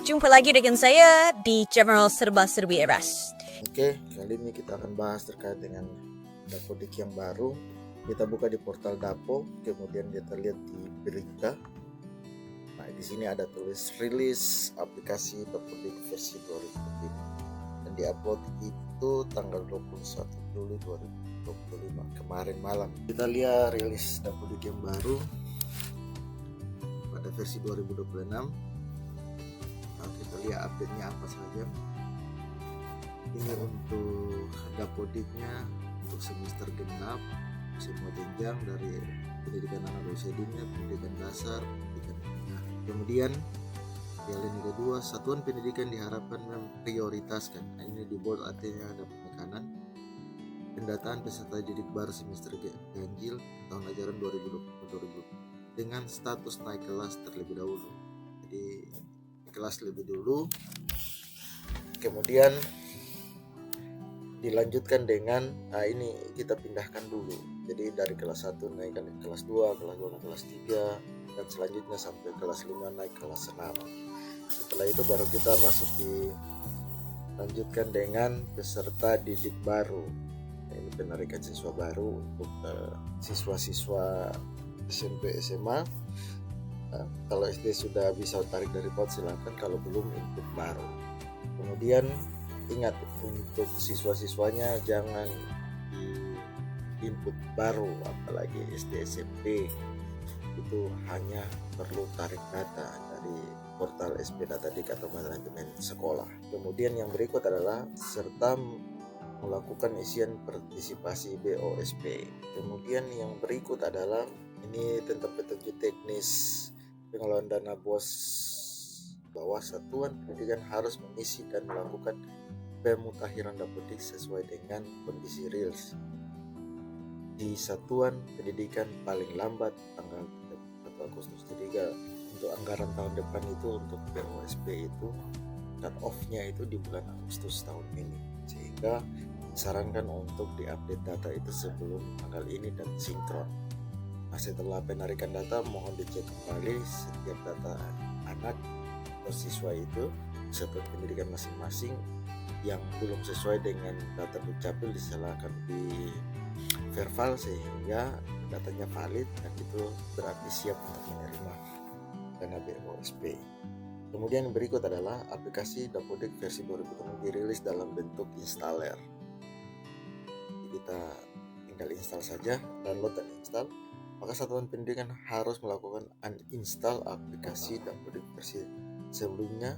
jumpa lagi dengan saya di General Serba Serbi Eras. Oke, kali ini kita akan bahas terkait dengan Dapodik yang baru. Kita buka di portal Dapo, kemudian kita lihat di berita. Nah, di sini ada tulis rilis aplikasi Dapodik versi 2025 dan diupload itu tanggal 21 Juli 2025 kemarin malam. Kita lihat rilis Dapodik yang baru pada versi 2026. Nah, kita lihat update-nya apa saja. Ini untuk Dapodiknya untuk semester genap semua jenjang dari pendidikan anak usia dini, pendidikan dasar, pendidikan menengah. Kemudian di alinea kedua, satuan pendidikan diharapkan memprioritaskan. Nah, ini di bold artinya ada penekanan pendataan peserta didik baru semester ganjil tahun ajaran 2020 dengan status naik kelas terlebih dahulu. Jadi kelas lebih dulu, kemudian dilanjutkan dengan ini kita pindahkan dulu. Jadi dari kelas 1 naikkan ke kelas 2, kelas 2 ke kelas 3, dan selanjutnya sampai kelas 5 naik kelas 6. Setelah itu baru kita masuk dilanjutkan dengan peserta didik baru. Ini penarikan siswa baru untuk siswa-siswa SMP SMA. Kalau SD sudah bisa tarik dari PAUD silakan, kalau belum input baru. Kemudian ingat untuk siswa-siswanya jangan di input baru, apalagi SD SMP itu hanya perlu tarik data dari portal SP Datadik atau manajemen sekolah. Kemudian yang berikut adalah serta melakukan isian partisipasi BOSP. Kemudian yang berikut adalah ini tentang petunjuk teknis pengelolaan dana BOS, bahwa satuan pendidikan harus mengisi dan melakukan pemutakhiran Dapodik sesuai dengan kondisi real di satuan pendidikan paling lambat tanggal 1 Agustus. Jadi untuk anggaran tahun depan itu untuk BOSP itu cut off-nya itu di bulan Agustus tahun ini, sehingga disarankan untuk diupdate data itu sebelum tanggal ini dan sinkron. Nah, setelah penarikan data mohon dicek kembali setiap data anak atau siswa itu satuan pendidikan masing-masing. Yang belum sesuai dengan data Dukcapil disalahkan di verbal sehingga datanya valid dan itu berarti siap untuk menerima dana BOSP. Kemudian berikut adalah aplikasi Dapodik versi 2006 dirilis dalam bentuk installer. Jadi kita tinggal install saja, download dan install. Maka satuan pendidikan harus melakukan uninstall aplikasi Dapodik versi sebelumnya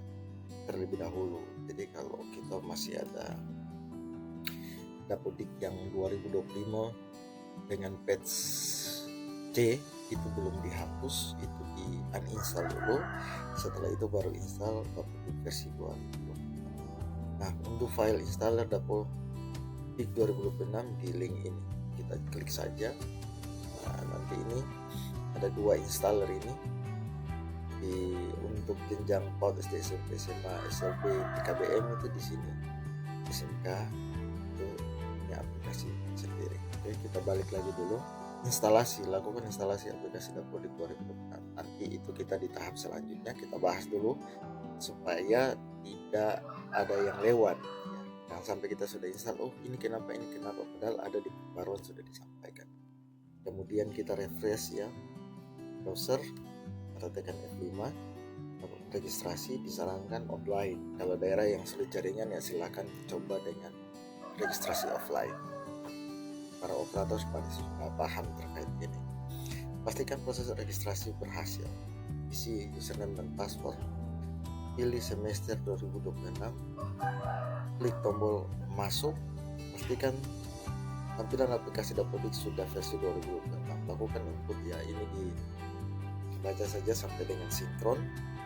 terlebih dahulu. Jadi kalau kita masih ada Dapodik yang 2025 dengan patch C itu belum dihapus, itu di uninstall dulu. Setelah itu baru install Dapodik versi 2020. Nah, untuk file installer Dapodik 2026 di link ini kita klik saja. Nah, nanti ini ada 2 installer ini untuk jenjang PAUD SD, SMP, SMA, SLB, PKBM itu di sini. SMK itu punya aplikasi sendiri. Oke, kita balik lagi dulu. Lakukan instalasi aplikasi Dapodik 2024. Nanti itu kita di tahap selanjutnya kita bahas dulu supaya tidak ada yang lewat. Jangan sampai kita sudah install, ini kenapa, padahal ada di pembaruan sudah disampaikan. Kemudian kita refresh ya browser atau tekan F5. Registrasi disarankan online. Kalau daerah yang sulit jaringan ya silakan coba dengan registrasi offline. Para operator pasti sudah paham terkait ini. Pastikan proses registrasi berhasil. Isi username dan password. Pilih semester 2026. Klik tombol masuk. Pastikan tampilan aplikasi Dapodik sudah versi 2026. Lakukan input ya, ini dibaca saja sampai dengan sinkron.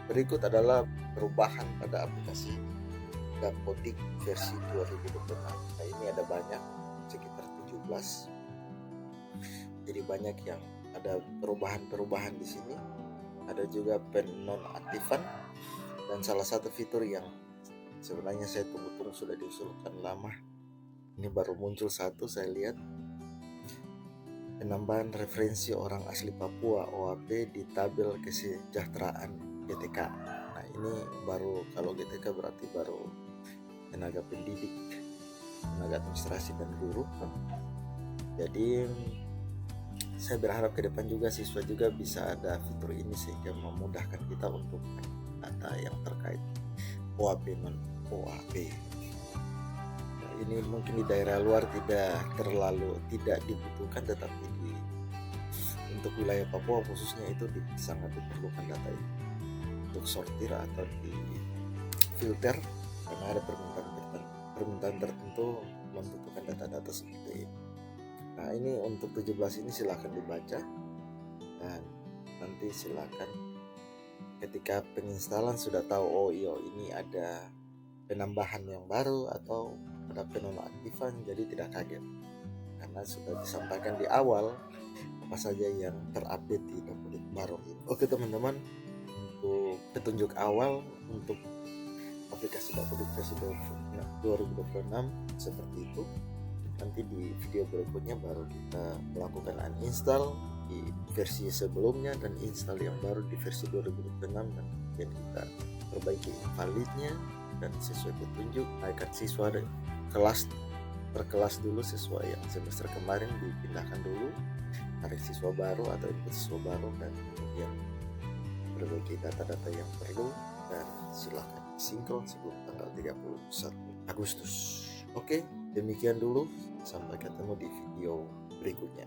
Berikut adalah perubahan pada aplikasi Dapodik versi 2026. Nah, ini ada banyak, sekitar 17. Jadi banyak yang ada perubahan-perubahan di sini. Ada juga penonaktifan dan salah satu fitur yang sebenarnya saya tunggu-tunggu sudah diusulkan lama. Ini baru muncul satu, saya lihat. Penambahan referensi orang asli Papua OAP di tabel kesejahteraan PTK. Nah, ini baru, kalau GTK berarti baru tenaga pendidik, tenaga administrasi dan guru. Jadi saya berharap ke depan juga siswa juga bisa ada fitur ini sehingga memudahkan kita untuk data yang terkait OAP non OAP. Nah, ini mungkin di daerah luar tidak dibutuhkan, tetapi untuk wilayah Papua khususnya itu sangat diperlukan data ini untuk sortir atau di filter karena ada permintaan tertentu membutuhkan data-data seperti ini. Nah, ini untuk 17 ini silahkan dibaca, dan nanti silahkan ketika penginstalan sudah tahu, oh iya ini ada penambahan yang baru atau ada penonaktifan, jadi tidak kaget karena sudah disampaikan di awal apa saja yang terupdate di dokumen baru ini. Oke teman-teman, untuk petunjuk awal untuk aplikasi Dapodik Presiden 2026 seperti itu. Nanti di video berikutnya baru kita melakukan uninstall di versi sebelumnya dan install yang baru di versi 2026, dan kemudian kita perbaiki invalidnya dan sesuai petunjuk naikkan siswa kelas per kelas dulu sesuai yang semester kemarin, dipindahkan dulu, tarik siswa baru atau input siswa baru, dan kemudian perbaiki data-data yang perlu, dan silakan sinkron sebelum tanggal 31 Agustus. Oke, demikian dulu. Sampai ketemu di video berikutnya.